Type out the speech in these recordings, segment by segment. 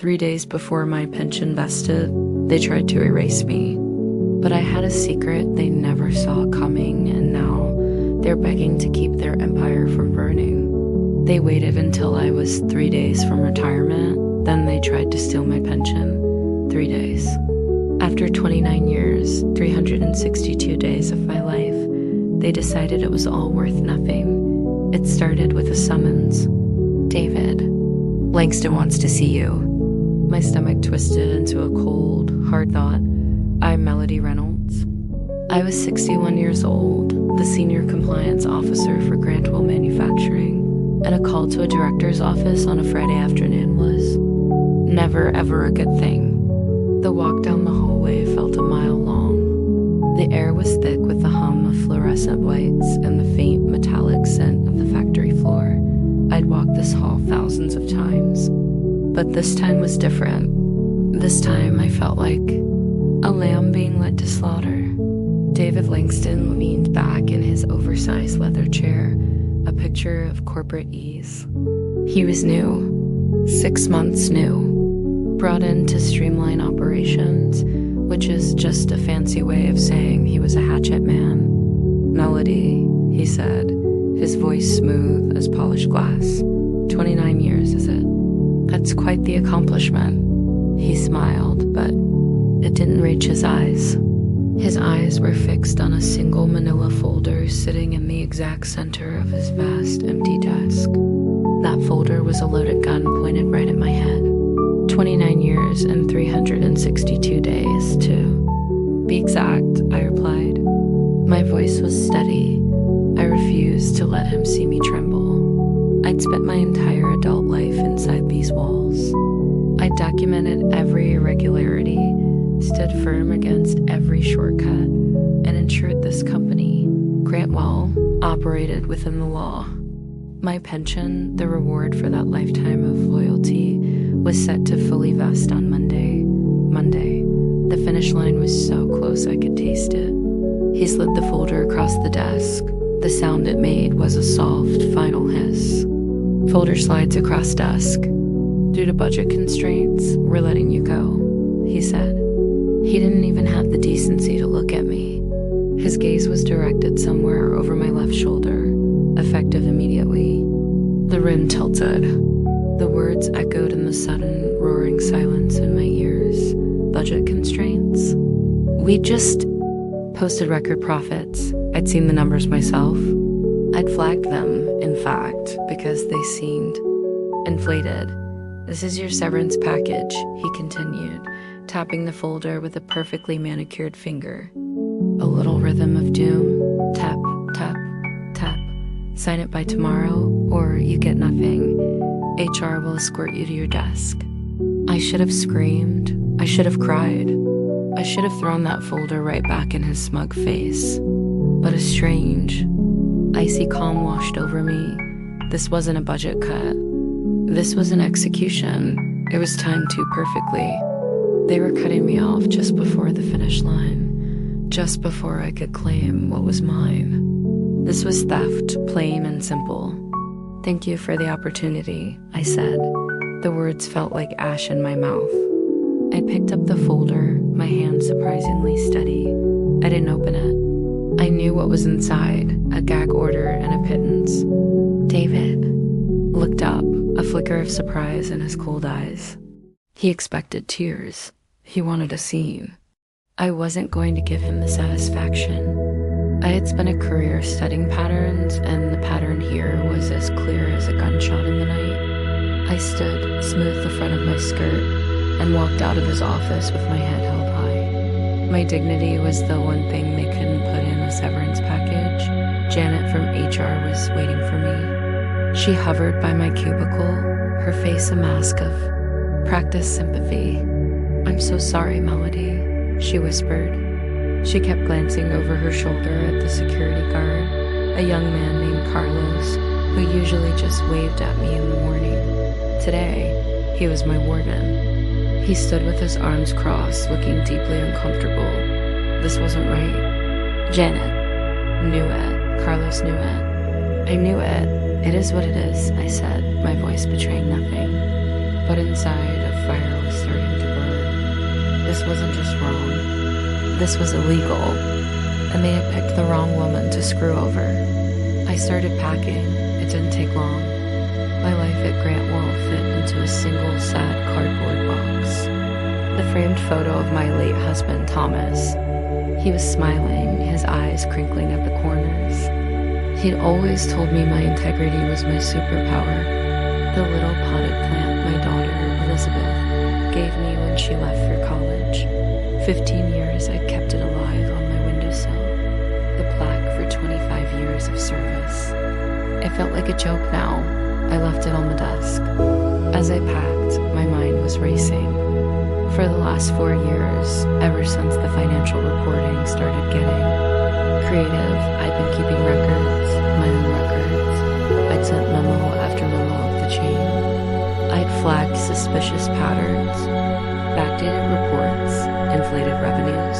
3 days before my pension vested, they tried to erase me. But I had a secret they never saw coming, and now they're begging to keep their empire from burning. They waited until I was 3 days from retirement, then they tried to steal my pension. 3 days. After 29 years, 362 days of my life, they decided it was all worth nothing. It started with a summons. David, Langston wants to see you. My stomach twisted into a cold, hard thought. I'm Melody Reynolds. I was 61 years old, the senior compliance officer for Grantwell Manufacturing, and a call to a director's office on a Friday afternoon was never ever a good thing. The walk down the hallway felt a mile long. The air was thick with the hum of fluorescent lights and the faint metallic scent of the factory floor. I'd walked this hall thousands of times, but this time was different. This time I felt like a lamb being led to slaughter. David Langston leaned back in his oversized leather chair, a picture of corporate ease. He was new, 6 months new, brought in to streamline operations, which is just a fancy way of saying he was a hatchet man. Melody, he said, his voice smooth as polished glass. 29 years, is it? That's quite the accomplishment. He smiled, but it didn't reach his eyes. His eyes were fixed on a single manila folder sitting in the exact center of his vast, empty desk. That folder was a loaded gun pointed right at my head. 29 years and 362 days, to be exact, I replied. My voice was steady. I refused to let him see me tremble. I'd spent my entire adult life inside these walls. I documented every irregularity, stood firm against every shortcut, and ensured this company, Grantwell, operated within the law. My pension, the reward for that lifetime of loyalty, was set to fully vest on Monday. The finish line was so close I could taste it. He slid the folder across the desk. The sound it made was a soft, final hiss. Folder slides across desk. Due to budget constraints, we're letting you go, he said. He didn't even have the decency to look at me. His gaze was directed somewhere over my left shoulder, effective immediately. The room tilted. The words echoed in the sudden, roaring silence in my ears. Budget constraints? We just posted record profits. I'd seen the numbers myself. I'd flagged them, in fact, because they seemed inflated. This is your severance package, he continued, tapping the folder with a perfectly manicured finger. A little rhythm of doom. Tap, tap, tap. Sign it by tomorrow, or you get nothing. HR will escort you to your desk. I should have screamed. I should have cried. I should have thrown that folder right back in his smug face. But a strange, icy calm washed over me. This wasn't a budget cut. This was an execution. It was timed too perfectly. They were cutting me off just before the finish line, just before I could claim what was mine. This was theft, plain and simple. Thank you for the opportunity, I said. The words felt like ash in my mouth. I picked up the folder, my hand surprisingly steady. I didn't open it. I knew what was inside, a gag order and a pittance. David looked up, a flicker of surprise in his cold eyes. He expected tears. He wanted a scene. I wasn't going to give him the satisfaction. I had spent a career studying patterns, and the pattern here was as clear as a gunshot in the night. I stood, smoothed the front of my skirt, and walked out of his office with my head held high. My dignity was the one thing they couldn't put in a severance package. Janet from HR was waiting for me. She hovered by my cubicle, her face a mask of practiced sympathy. I'm so sorry, Melody, she whispered. She kept glancing over her shoulder at the security guard, a young man named Carlos, who usually just waved at me in the morning. Today, he was my warden. He stood with his arms crossed, looking deeply uncomfortable. This wasn't right. Janet knew it. Carlos knew it. I knew it. It is what it is, I said, my voice betraying nothing. But inside, a fire this wasn't just wrong, this was illegal, and they had picked the wrong woman to screw over. I started packing. It didn't take long. My life at Grant Wall fit into a single sad cardboard box. The framed photo of my late husband, Thomas. He was smiling, his eyes crinkling at the corners. He'd always told me my integrity was my superpower. The little potted plant my daughter, Elizabeth, gave me when she left for college. 15 years I kept it alive on my windowsill. The plaque for 25 years of service. It felt like a joke now. I left it on the desk. As I packed, my mind was racing. For the last 4 years, ever since the financial reporting started getting creative, I'd been keeping records, my own records. I'd sent memo after memo of the chain. I'd flagged suspicious patterns, backdated reports, inflated revenues.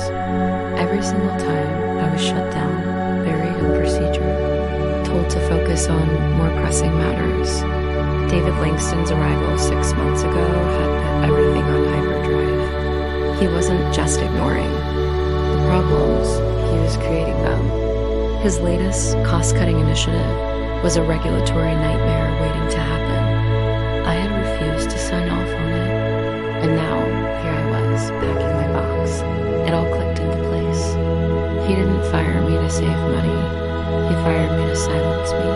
Every single time I was shut down, buried in procedure, told to focus on more pressing matters. David Langston's arrival 6 months ago had put everything on hyperdrive. He wasn't just ignoring the problems, he was creating them. His latest cost-cutting initiative was a regulatory nightmare waiting to happen. I had refused to sign off on it, and now here I was, packing my box. It all clicked into place. He didn't fire me to save money. He fired me to silence me.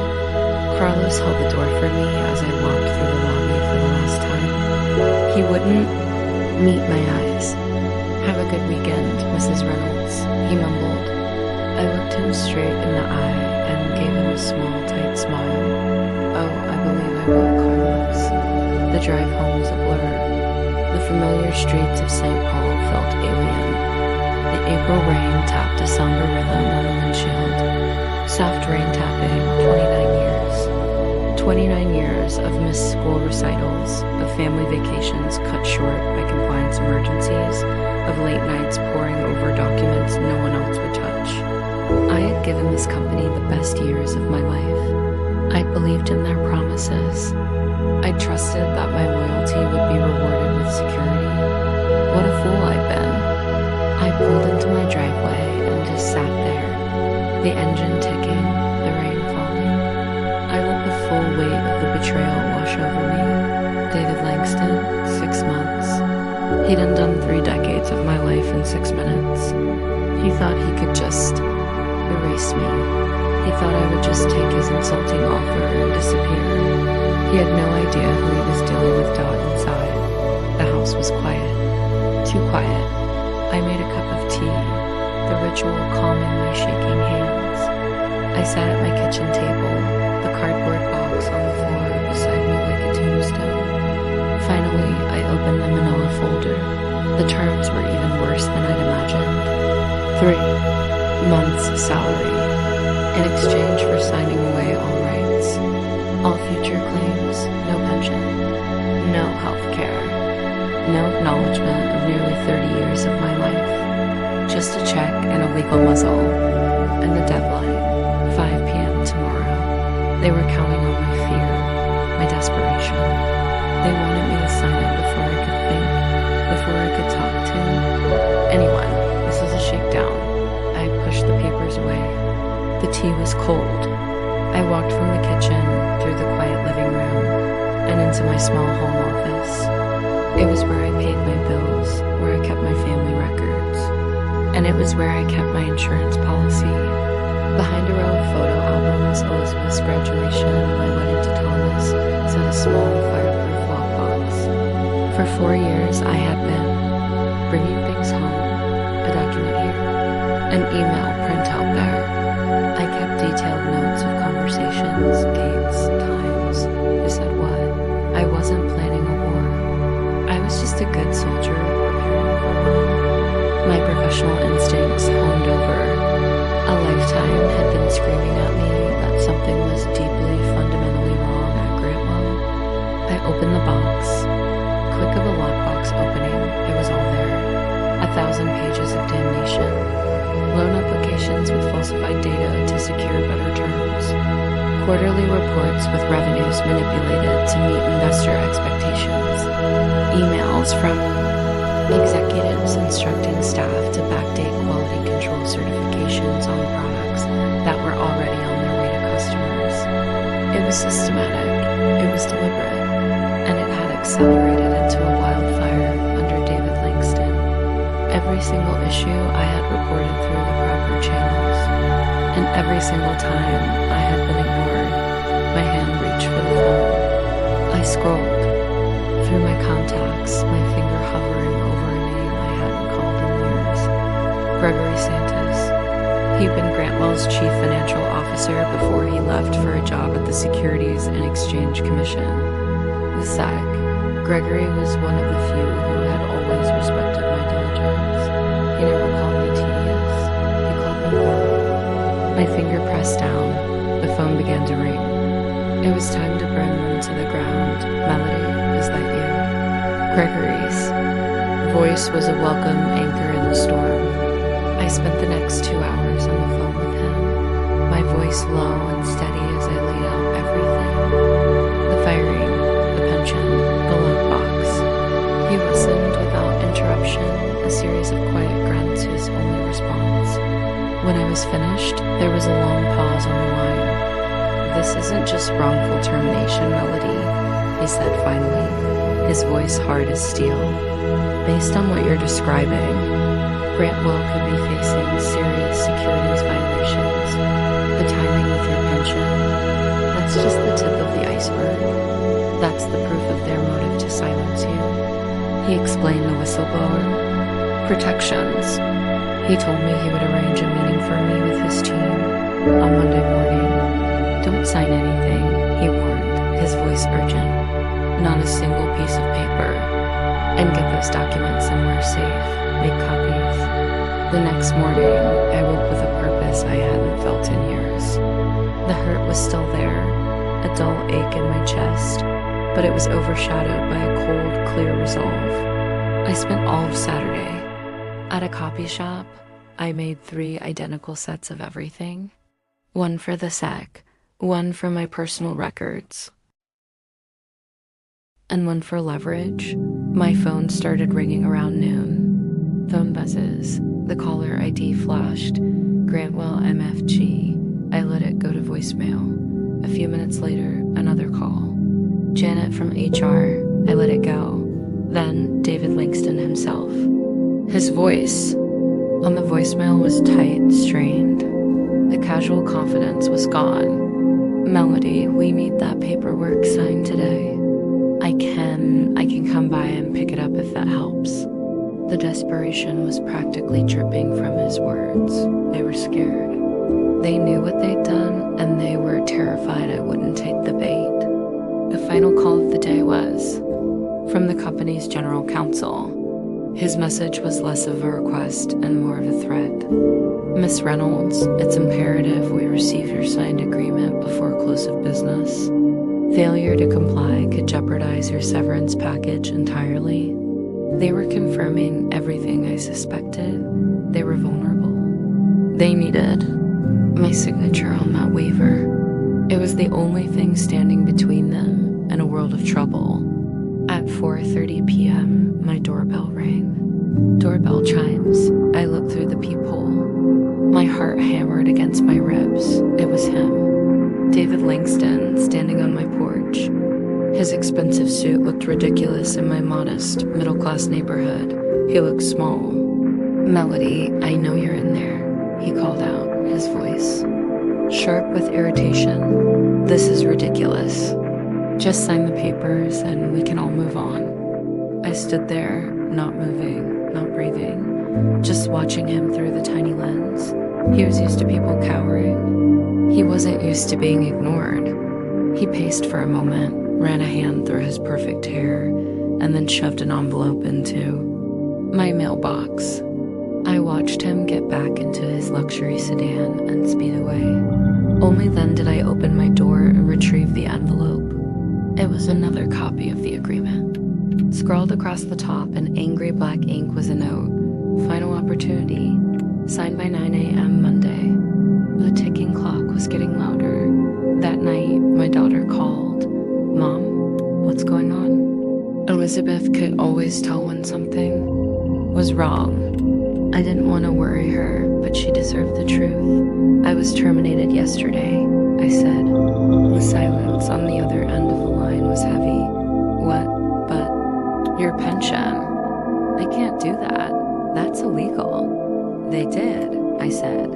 Carlos held the door for me as I walked through the lobby for the last time. He wouldn't meet my eyes. "Have a good weekend, Mrs. Reynolds," he mumbled. I looked him straight in the eye and gave him a small, tight smile. "Oh, I believe I will, Carlos." The drive home was a blur. The familiar streets of St. Paul felt alien. The April rain tapped a somber rhythm on the windshield. Soft rain tapping, 29 years. 29 years of missed school recitals, of family vacations cut short by compliance emergencies, of late nights poring over documents no one else would touch. I had given this company the best years of my life. I'd believed in their promises. I trusted that my loyalty would be rewarded with security. What a fool I'd been. I pulled into my driveway and just sat there, the engine ticking, the rain falling. I let the full weight of the betrayal wash over me. David Langston, 6 months. He'd undone 3 decades of my life in 6 minutes. He thought he could just erase me. He thought I would just take his insulting offer and disappear. He had no idea who he was dealing with inside. The house was quiet. Too quiet. I made a cup of tea, the ritual calming my shaking hands. I sat at my kitchen table, the cardboard box on the floor beside me like a tombstone. Finally, I opened the manila folder. The terms were even worse than I'd imagined. 3 months' salary, in exchange for signing away all rights, all future claims, no pension, no health care, no acknowledgement of nearly 30 years of my life, just a check and a legal muzzle, and the deadline, 5 p.m. tomorrow. They were counting on my fear, my desperation. They wanted me to sign it before I could think, before I could talk to anyone. This was a shakedown. I pushed the papers away. The tea was cold. I walked from the kitchen, through the quiet living room, and into my small home office. It was where I paid my bills, where I kept my family records, and it was where I kept my insurance policy. Behind a row of photo albums, Elizabeth's graduation and my wedding to Thomas sat a small fireproof lockbox. For 4 years, I had been bringing things home, a document here, an email printout there. I kept detailed notes of conversations, dates, times, who said what. I wasn't planning a war. I was just a good soldier preparing for one. My professional instincts honed over. A lifetime had been screaming at me that something was deeply, fundamentally wrong at Grantwell. I opened the box. Click of a lockbox opening, it was all there. 1,000 pages of damnation. Loan applications with falsified data to secure better terms. Quarterly reports with revenues manipulated to meet investor expectations. Emails from executives letters instructing staff to backdate quality control certifications on products that were already on their way to customers. It was systematic, it was deliberate, and it had accelerated into a wildfire under David Langston. Every single issue I had reported through the proper channels, and every single time I had been ignored, my hand reached for the phone. I scrolled through my contacts, my finger hovering over a name I hadn't called in years. Gregory Santos. He'd been Grantwell's chief financial officer before he left for a job at the Securities and Exchange Commission. The SEC. Gregory was one of the few who had always respected my diligence. He never called me tedious. He called me warm. My finger pressed down. The phone began to ring. It was time to burn them to the ground. Melody, is that you? Gregory's voice was a welcome anchor in the storm. I spent the next 2 hours on the phone with him, my voice low and steady as I laid out everything. The firing, the pension, the lockbox. He listened without interruption, a series of quiet grunts his only response. When I was finished, there was a long pause on the line. This isn't just wrongful termination, Melody, he said finally, his voice hard as steel. Based on what you're describing, Grantwell could be facing serious securities violations. The timing with your pension, that's just the tip of the iceberg. That's the proof of their motive to silence you. He explained the whistleblower. Protections. He told me he would arrange a meeting for me with his team on Monday morning. Don't sign anything, he warned, his voice urgent. Not a single piece of paper. And get those documents somewhere safe. Make copies. The next morning, I woke with a purpose I hadn't felt in years. The hurt was still there, a dull ache in my chest, but it was overshadowed by a cold, clear resolve. I spent all of Saturday at a copy shop. I made 3 identical sets of everything. One for the SEC, one for my personal records, and one for leverage. My phone started ringing around noon. Phone buzzes. The caller ID flashed. Grantwell MFG. I let it go to voicemail. A few minutes later, another call. Janet from HR. I let it go. Then David Langston himself. His voice on the voicemail was tight, strained. The casual confidence was gone. Melody, we need that paperwork signed today. I can come by and pick it up if that helps. The desperation was practically dripping from his words. They were scared. They knew what they'd done, and they were terrified I wouldn't take the bait. The final call of the day was from the company's general counsel. His message was less of a request and more of a threat. Miss Reynolds, it's imperative we receive your signed agreement before close of business. Failure to comply could jeopardize your severance package entirely. They were confirming everything I suspected. They were vulnerable. They needed my signature on that waiver. It was the only thing standing between them and a world of trouble. At 4:30 p.m., my doorbell rang. Doorbell chimes. I looked through the peephole. My heart hammered against my ribs. It was him. David Langston, standing on my porch. His expensive suit looked ridiculous in my modest, middle-class neighborhood. He looked small. Melody, I know you're in there, he called out, his voice sharp with irritation. This is ridiculous. Just sign the papers and we can all move on. I stood there, not moving, not breathing, just watching him through the tiny lens. He was used to people cowering. He wasn't used to being ignored. He paced for a moment, ran a hand through his perfect hair, and then shoved an envelope into my mailbox. I watched him get back into his luxury sedan and speed away. Only then did I open my door and retrieve the envelope. It was another copy of the agreement. Scrawled across the top in angry black ink was a note. Final opportunity. Signed by 9 a.m. Monday. The ticking clock was getting louder. That night, my daughter called. Mom, what's going on? Elizabeth could always tell when something was wrong. I didn't want to worry her, but she deserved the truth. I was terminated yesterday, I said. The silence on the other end of the line was heavy. What? But your pension. They can't do that. That's illegal. They did, I said.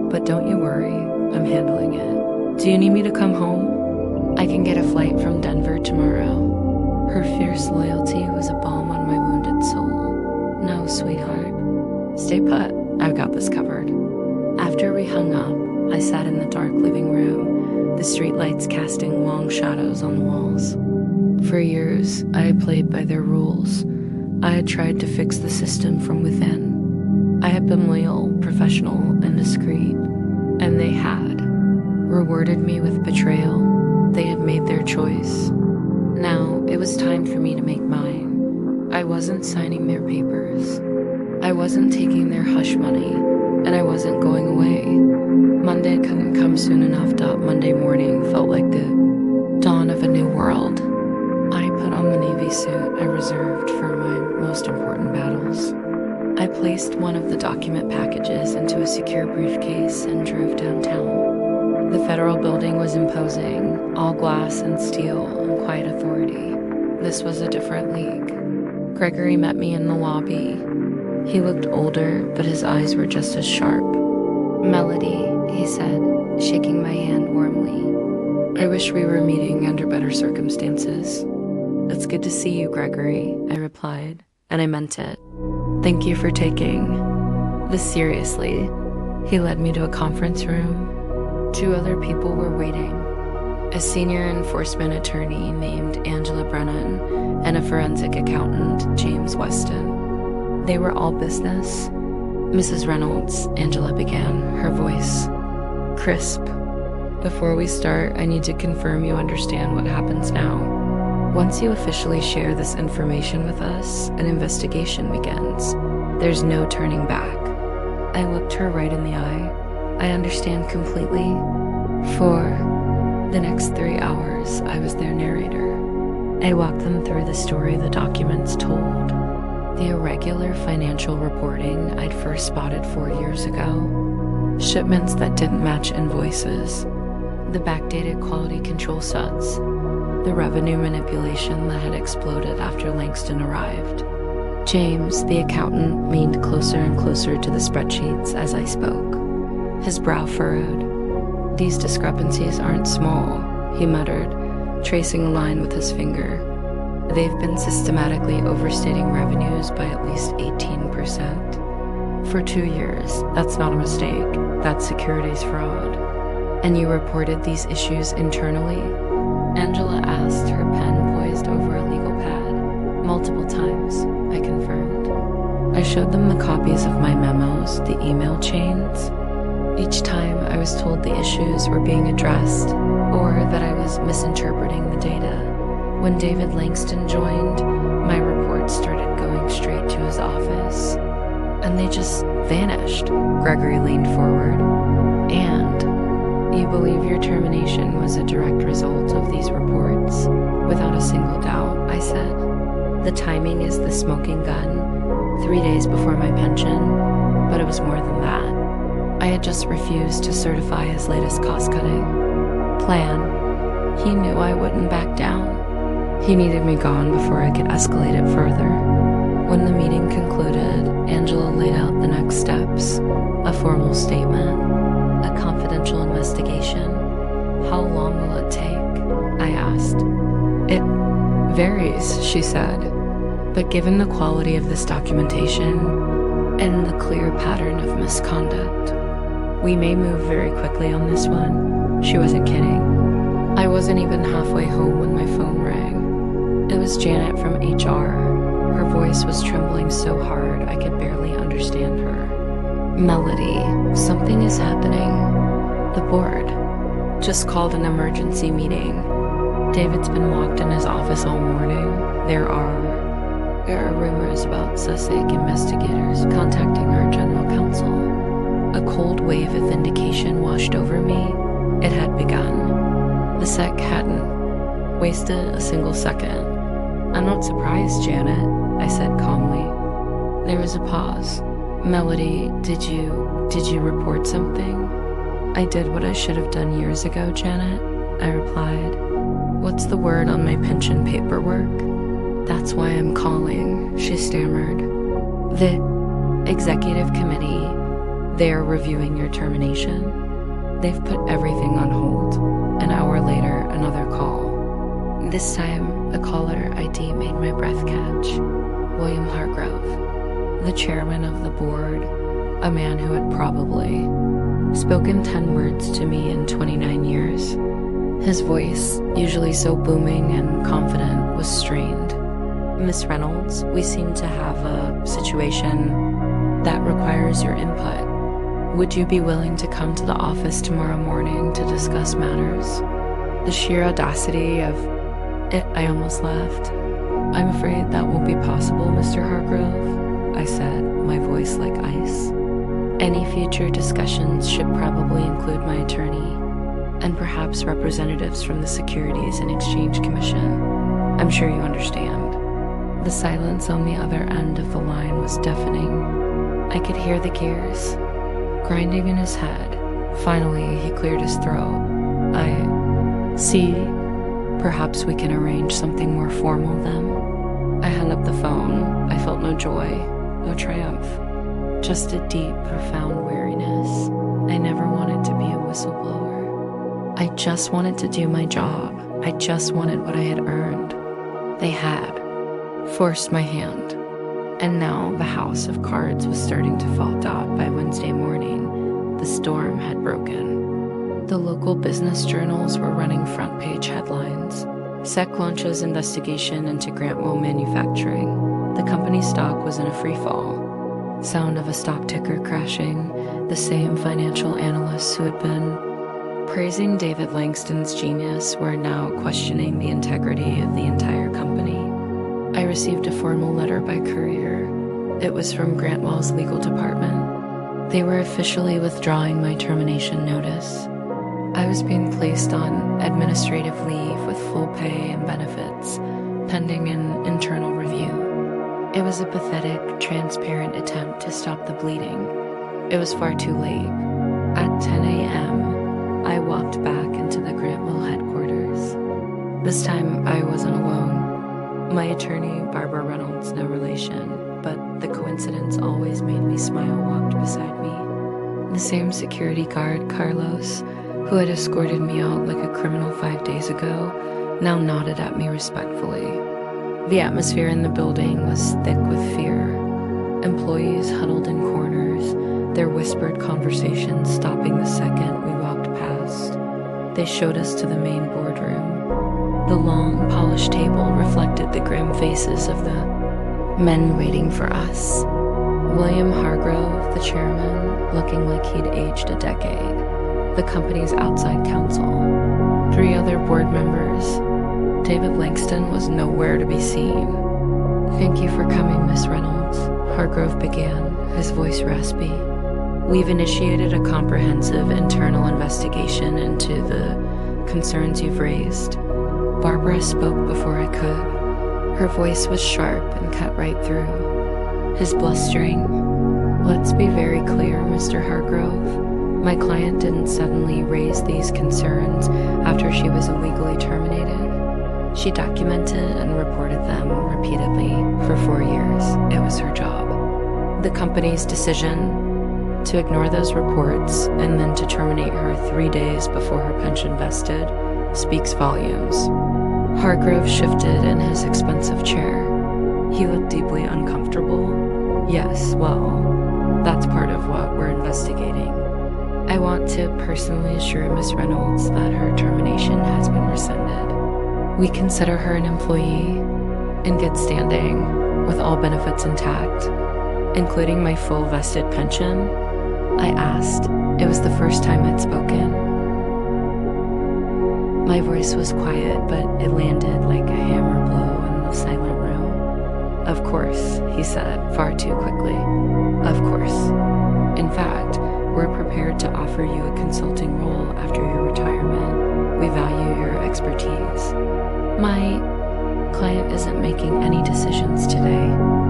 But don't you worry, I'm handling it. Do you need me to come home? I can get a flight from Denver tomorrow. Her fierce loyalty was a balm on my wounded soul. No, sweetheart. Stay put. I've got this covered. After we hung up, I sat in the dark living room, the streetlights casting long shadows on the walls. For years, I had played by their rules. I had tried to fix the system from within. I had been loyal, professional, and discreet, and they had rewarded me with betrayal. They had made their choice. Now, it was time for me to make mine. I wasn't signing their papers. I wasn't taking their hush money, and I wasn't going away. Monday couldn't come soon enough. Monday morning felt like the dawn of a new world. I put on the Navy suit I reserved for my most important battles. I placed one of the document packages into a secure briefcase and drove downtown. The federal building was imposing, all glass and steel and quiet authority. This was a different league. Gregory met me in the lobby. He looked older, but his eyes were just as sharp. Melody, he said, shaking my hand warmly. I wish we were meeting under better circumstances. It's good to see you, Gregory, I replied, and I meant it. Thank you for taking this seriously. He led me to a conference room. 2 other people were waiting. A senior enforcement attorney named Angela Brennan and a forensic accountant, James Weston. They were all business. Mrs. Reynolds, Angela began, her voice crisp. Before we start, I need to confirm you understand what happens now. Once you officially share this information with us, an investigation begins. There's no turning back. I looked her right in the eye. I understand completely. For the next 3 hours, I was their narrator. I walked them through the story the documents told. The irregular financial reporting I'd first spotted 4 years ago. Shipments that didn't match invoices. The backdated quality control sets. The revenue manipulation that had exploded after Langston arrived. James, the accountant, leaned closer and closer to the spreadsheets as I spoke. His brow furrowed. These discrepancies aren't small, he muttered, tracing a line with his finger. They've been systematically overstating revenues by at least 18%. For 2 years, that's not a mistake, that's securities fraud. And you reported these issues internally? Angela asked, her pen poised over a legal pad. Multiple times, I confirmed. I showed them the copies of my memos, the email chains. Each time I was told the issues were being addressed, or that I was misinterpreting the data. When David Langston joined, my reports started going straight to his office. And they just vanished. Gregory leaned forward. And you believe your termination was a direct result of these reports? Without a single doubt, I said. The timing is the smoking gun. 3 days before my pension, but it was more than that. I had just refused to certify his latest cost-cutting plan. He knew I wouldn't back down. He needed me gone before I could escalate it further. When the meeting concluded, Angela laid out the next steps. A formal statement. A confidential investigation. How long will it take? I asked. It varies, she said. But given the quality of this documentation and the clear pattern of misconduct, we may move very quickly on this one. She wasn't kidding. I wasn't even halfway home when my phone rang. It was Janet from HR. Her voice was trembling so hard I could barely understand her. Melody, something is happening. The board just called an emergency meeting. David's been locked in his office all morning. There are rumors about Sussex investigators contacting our general counsel. A cold wave of vindication washed over me. It had begun. The SEC hadn't wasted a single second. I'm not surprised, Janet, I said calmly. There was a pause. Melody, did you report something? I did what I should have done years ago, Janet, I replied. What's the word on my pension paperwork? That's why I'm calling, she stammered. The executive committee, they're reviewing your termination. They've put everything on hold. An hour later, another call. This time, a caller ID made my breath catch. William Hargrove, the chairman of the board, a man who had probably spoken 10 words to me in 29 years. His voice, usually so booming and confident, was strained. Miss Reynolds, we seem to have a situation that requires your input. Would you be willing to come to the office tomorrow morning to discuss matters? The sheer audacity of it, I almost laughed. I'm afraid that won't be possible, Mr. Hargrove, I said, my voice like ice. Any future discussions should probably include my attorney and perhaps representatives from the Securities and Exchange Commission. I'm sure you understand. The silence on the other end of the line was deafening. I could hear the gears grinding in his head. Finally, he cleared his throat. I see. Perhaps we can arrange something more formal then. I hung up the phone. I felt no joy, no triumph, just a deep, profound weariness. I never wanted to be a whistleblower. I just wanted to do my job. I just wanted what I had earned. They had forced my hand. And now the house of cards was starting to fall out. By Wednesday morning, the storm had broken. The local business journals were running front page headlines. SEC launches investigation into Grantwell Manufacturing. The company's stock was in a free fall. Sound of a stock ticker crashing. The same financial analysts who had been praising David Langston's genius were now questioning the integrity of the entire company. I received a formal letter by courier. It was from Grantwell's legal department. They were officially withdrawing my termination notice. I was being placed on administrative leave with full pay and benefits, pending an internal review. It was a pathetic, transparent attempt to stop the bleeding. It was far too late. At 10 a.m., I walked back into the Grantwell headquarters. This time, I wasn't alone. My attorney, Barbara Reynolds, no relation, but the coincidence always made me smile, walked beside me. The same security guard, Carlos, who had escorted me out like a criminal 5 days ago, now nodded at me respectfully. The atmosphere in the building was thick with fear. Employees huddled in corners, their whispered conversations stopping the second we walked past. They showed us to the main boardroom. The long, polished table reflected the grim faces of the men waiting for us. William Hargrove, the chairman, looking like he'd aged a decade. The company's outside counsel. 3 other board members. David Langston was nowhere to be seen. Thank you for coming, Miss Reynolds, Hargrove began, his voice raspy. We've initiated a comprehensive internal investigation into the concerns you've raised. Barbara spoke before I could. Her voice was sharp and cut right through. His blustering. Let's be very clear, Mr. Hargrove. My client didn't suddenly raise these concerns after she was illegally terminated. She documented and reported them repeatedly for 4 years. It was her job. The company's decision to ignore those reports and then to terminate her 3 days before her pension vested speaks volumes. Hargrove shifted in his expensive chair. He looked deeply uncomfortable. Yes, well, that's part of what we're investigating. I want to personally assure Miss Reynolds that her termination has been rescinded. We consider her an employee in good standing, with all benefits intact, including my full vested pension. I asked. It was the first time I'd spoken. My voice was quiet, but it landed like a hammer blow in the silent room. Of course, he said, far too quickly. Of course. In fact, we're prepared to offer you a consulting role after your retirement. We value your expertise. My client isn't making any decisions today,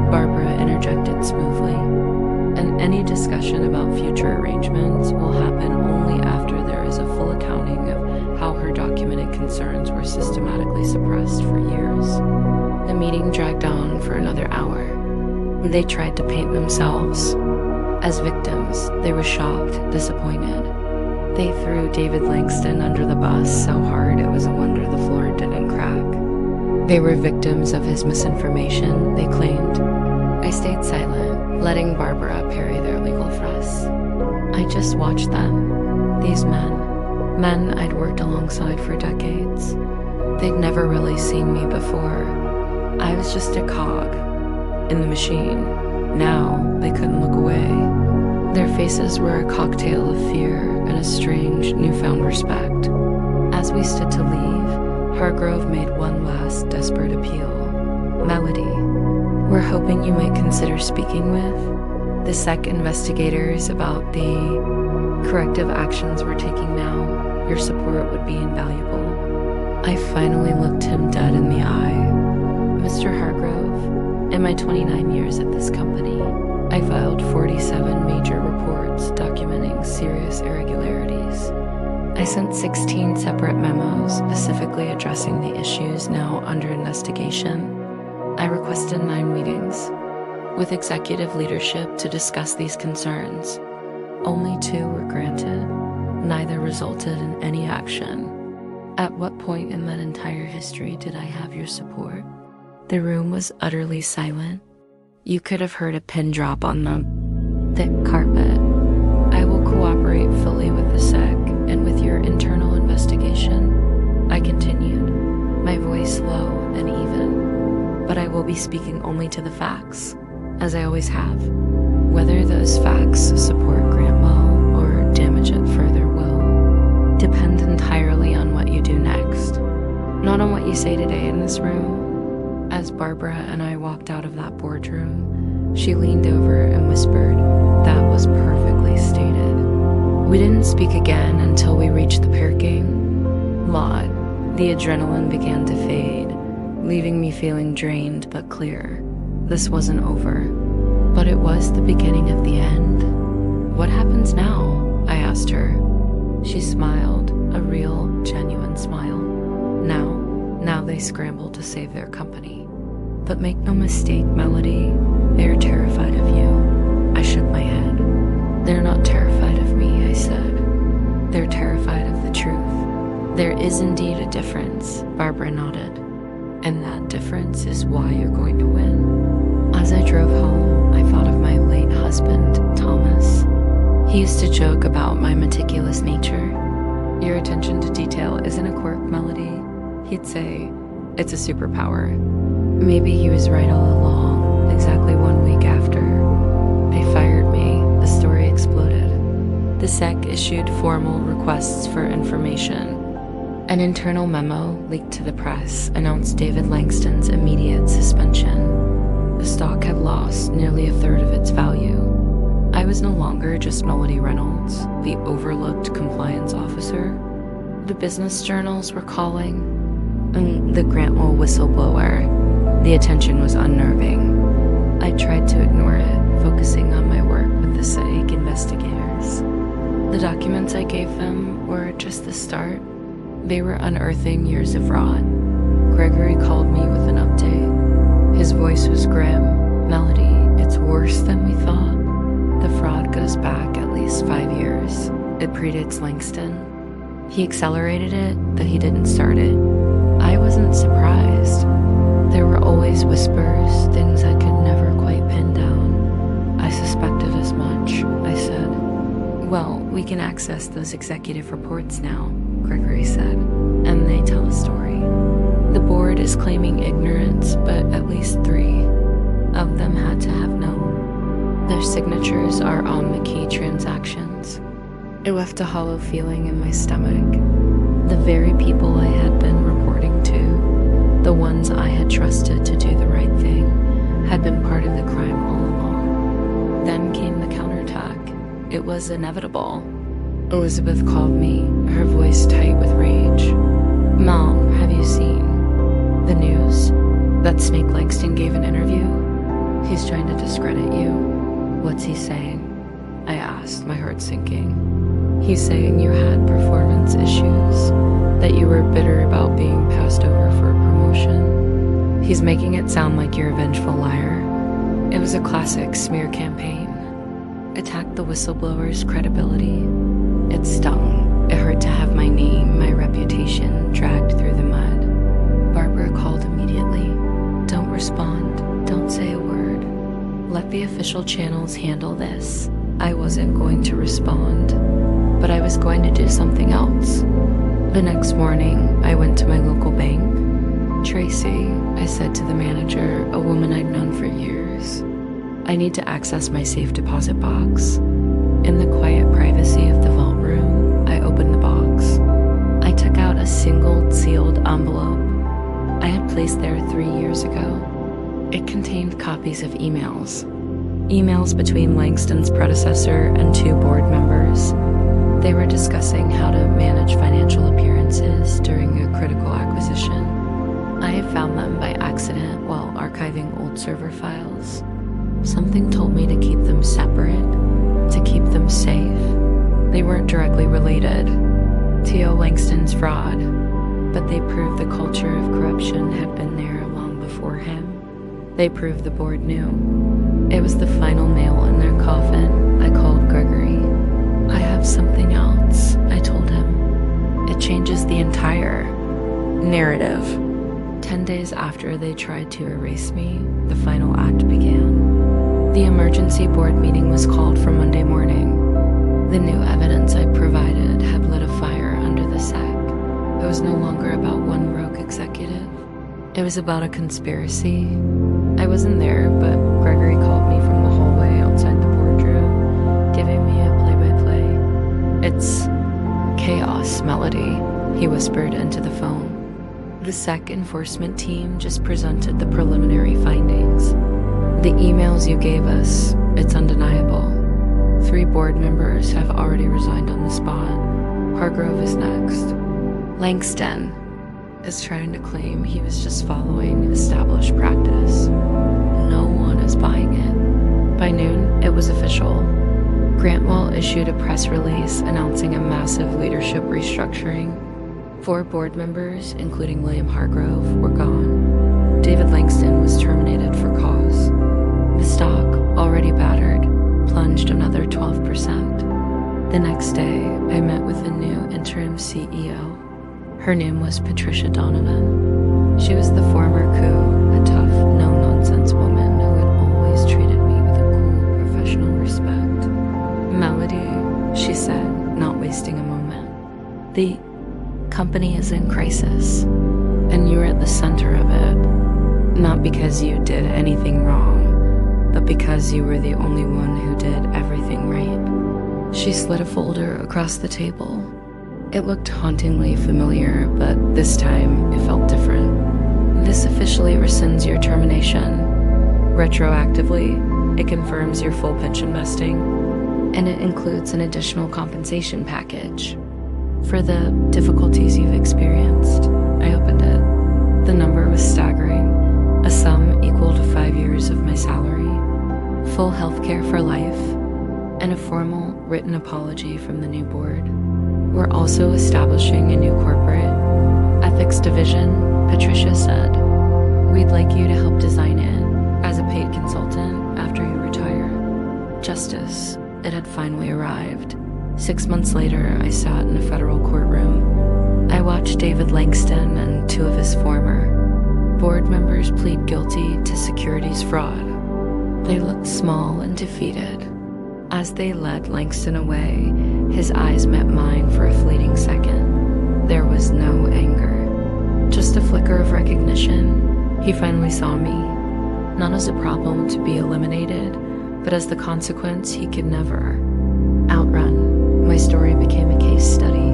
Barbara interjected. interjected smoothly. And any discussion about future arrangements will happen only after there is a full accounting of how her documented concerns were systematically suppressed for years. The meeting dragged on for another hour. They tried to paint themselves as victims. They were shocked, disappointed. They threw David Langston under the bus so hard it was a wonder the floor didn't crack. They were victims of his misinformation, they claimed. I stayed silent, letting Barbara parry their legal fuss. I just watched them, these men I'd worked alongside for decades. They'd never really seen me before. I was just a cog in the machine. Now they couldn't look away. Their faces were a cocktail of fear and a strange, newfound respect. As we stood to leave, Hargrove made one last desperate appeal. Melody, we're hoping you might consider speaking with the SEC investigators about the corrective actions we're taking now. Your support would be invaluable. I finally looked him dead in the eye. Mr. Hargrove, in my 29 years at this company, I filed 47 major reports documenting serious irregularities. I sent 16 separate memos specifically addressing the issues now under investigation. I requested 9 meetings with executive leadership to discuss these concerns. Only 2 were granted. Neither resulted in any action. At what point in that entire history did I have your support? The room was utterly silent. You could have heard a pin drop on the thick carpet. I will cooperate fully with the SEC and with your internal investigation. I continued, my voice low and even, but I will be speaking only to the facts, as I always have. Whether those facts support Grantwell or damage it further will depend entirely on what you do next, not on what you say today in this room. As Barbara and I walked out of that boardroom, she leaned over and whispered, "That was perfectly stated." We didn't speak again until we reached the parking lot. The adrenaline began to fade, leaving me feeling drained but clear. This wasn't over, but it was the beginning of the end. What happens now? I asked her. She smiled, a real, genuine smile. Now they scramble to save their company. But make no mistake, Melody, they are terrified of you. I shook my head. They're not terrified of me, I said. They're terrified of the truth. There is indeed a difference, Barbara nodded. And that difference is why you're going to win. As I drove home, I thought of my late husband, Thomas. He used to joke about my meticulous nature. Your attention to detail isn't a quirk, Melody. He'd say, it's a superpower. Maybe he was right all along. Exactly 1 week after they fired me, the story exploded. The SEC issued formal requests for information. An internal memo leaked to the press announced David Langston's immediate suspension. The stock had lost nearly a third of its value. I was no longer just Melody Reynolds, the overlooked compliance officer. The business journals were calling. The Grantwell whistleblower. The attention was unnerving. I tried to ignore it, focusing on my work with the SEC investigators. The documents I gave them were just the start. They were unearthing years of fraud. Gregory called me with an update. His voice was grim. Melody, it's worse than we thought. The fraud goes back at least 5 years. It predates Langston. He accelerated it, but he didn't start it. I wasn't surprised. There were always whispers, things I could never quite pin down. I suspected as much, I said. Well, we can access those executive reports now, Gregory said, and they tell a story. The board is claiming ignorance, but at least 3 of them had to have known. Their signatures are on the key transactions. It left a hollow feeling in my stomach. The very people I had been reporting to, the ones I had trusted to do the right thing, had been part of the crime all along. Then came the counterattack. It was inevitable. Elizabeth called me, her voice tight with rage. "Mom, have you seen the news? That Snake Langston gave an interview? He's trying to discredit you. What's he saying? I asked, my heart sinking. He's saying you had performance issues, that you were bitter about being passed over for a promotion. He's making it sound like you're a vengeful liar. It was a classic smear campaign. Attacked the whistleblower's credibility. It stung. It hurt to have my name, my reputation, dragged through the mud. Barbara called immediately. Don't respond. Don't say a word. Let the official channels handle this. I wasn't going to respond, but I was going to do something else. The next morning, I went to my local bank. Tracy, I said to the manager, a woman I'd known for years, I need to access my safe deposit box. In the quiet privacy of the vault room, I opened the box. I took out a single sealed envelope I had placed there 3 years ago. It contained copies of emails between Langston's predecessor and 2 board members. They were discussing how to manage financial appearances during a critical acquisition. I had found them by accident while archiving old server files. Something told me to keep them separate, to keep them safe. They weren't directly related to Langston's fraud, but they proved the culture of corruption had been there long before him. They proved the board knew. It was the final nail in their coffin. I called Gregory. I have something else, I told him. It changes the entire narrative. 10 days after they tried to erase me, the final act began. The emergency board meeting was called for Monday morning. The new evidence I provided had lit a fire under the SEC. It was no longer about one rogue executive. It was about a conspiracy. I wasn't there, but Gregory called me from the hallway outside the boardroom, giving me a play-by-play. It's chaos, Melody, he whispered into the phone. The SEC enforcement team just presented the preliminary findings. The emails you gave us, it's undeniable. 3 board members have already resigned on the spot. Hargrove is next. Langston is trying to claim he was just following established practice. No one is buying it. By noon, it was official. Grantwell issued a press release announcing a massive leadership restructuring. 4 board members, including William Hargrove, were gone. David Langston was terminated for cause. The stock, already battered, plunged another 12%. The next day, I met with the new interim CEO. Her name was Patricia Donovan. She was the former coup, a tough, no-nonsense woman who had always treated me with a cool, professional respect. Melody, she said, not wasting a moment. The company is in crisis, and you're at the center of it. Not because you did anything wrong, but because you were the only one who did everything right. She slid a folder across the table. It looked hauntingly familiar, but this time it felt different. This officially rescinds your termination. Retroactively, it confirms your full pension vesting, and it includes an additional compensation package for the difficulties you've experienced. I opened it. The number was staggering, a sum equal to 5 years of my salary, full health care for life, and a formal written apology from the new board. We're also establishing a new corporate ethics division, Patricia said. We'd like you to help design it as a paid consultant after you retire. Justice, it had finally arrived. 6 months later, I sat in a federal courtroom. I watched David Langston and 2 of his former board members plead guilty to securities fraud. They looked small and defeated. As they led Langston away, his eyes met mine for a fleeting second. There was no anger, just a flicker of recognition. He finally saw me, not as a problem to be eliminated, but as the consequence he could never outrun. My story became a case study.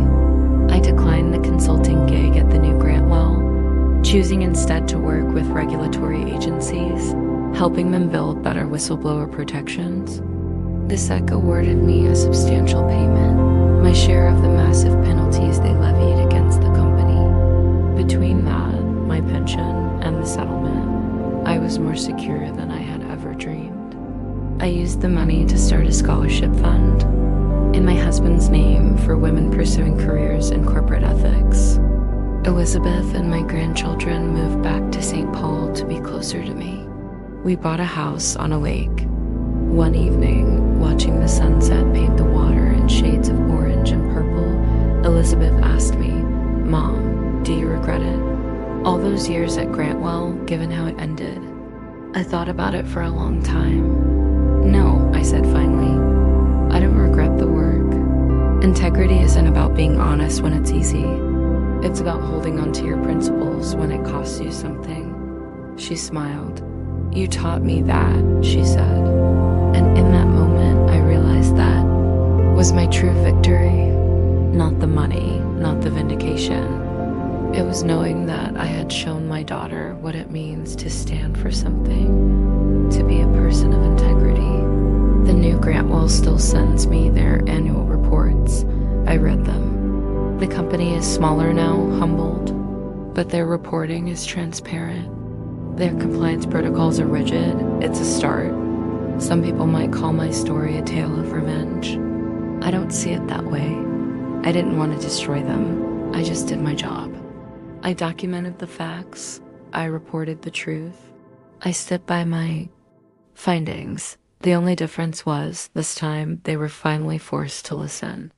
I declined the consulting gig at the new Grantwell, choosing instead to work with regulatory agencies, helping them build better whistleblower protections. The SEC awarded me a substantial payment, my share of the massive penalties they levied against the company. Between that, my pension, and the settlement, I was more secure than I had ever dreamed. I used the money to start a scholarship fund in my husband's name for women pursuing careers in corporate ethics. Elizabeth and my grandchildren moved back to St. Paul to be closer to me. We bought a house on a lake. One evening, watching the sunset paint the water in shades of orange and purple, Elizabeth asked me, "Mom, do you regret it? All those years at Grantwell, given how it ended?" I thought about it for a long time. "No," I said finally. "I don't regret the work. Integrity isn't about being honest when it's easy. It's about holding onto your principles when it costs you something." She smiled. "You taught me that," she said. And in that moment, I realized that was my true victory. Not the money, not the vindication. It was knowing that I had shown my daughter what it means to stand for something, to be a person of integrity. The new Grantwell still sends me their annual reports. I read them. The company is smaller now, humbled, but their reporting is transparent. Their compliance protocols are rigid. It's a start. Some people might call my story a tale of revenge. I don't see it that way. I didn't want to destroy them. I just did my job. I documented the facts. I reported the truth. I stood by my findings. The only difference was, this time, they were finally forced to listen.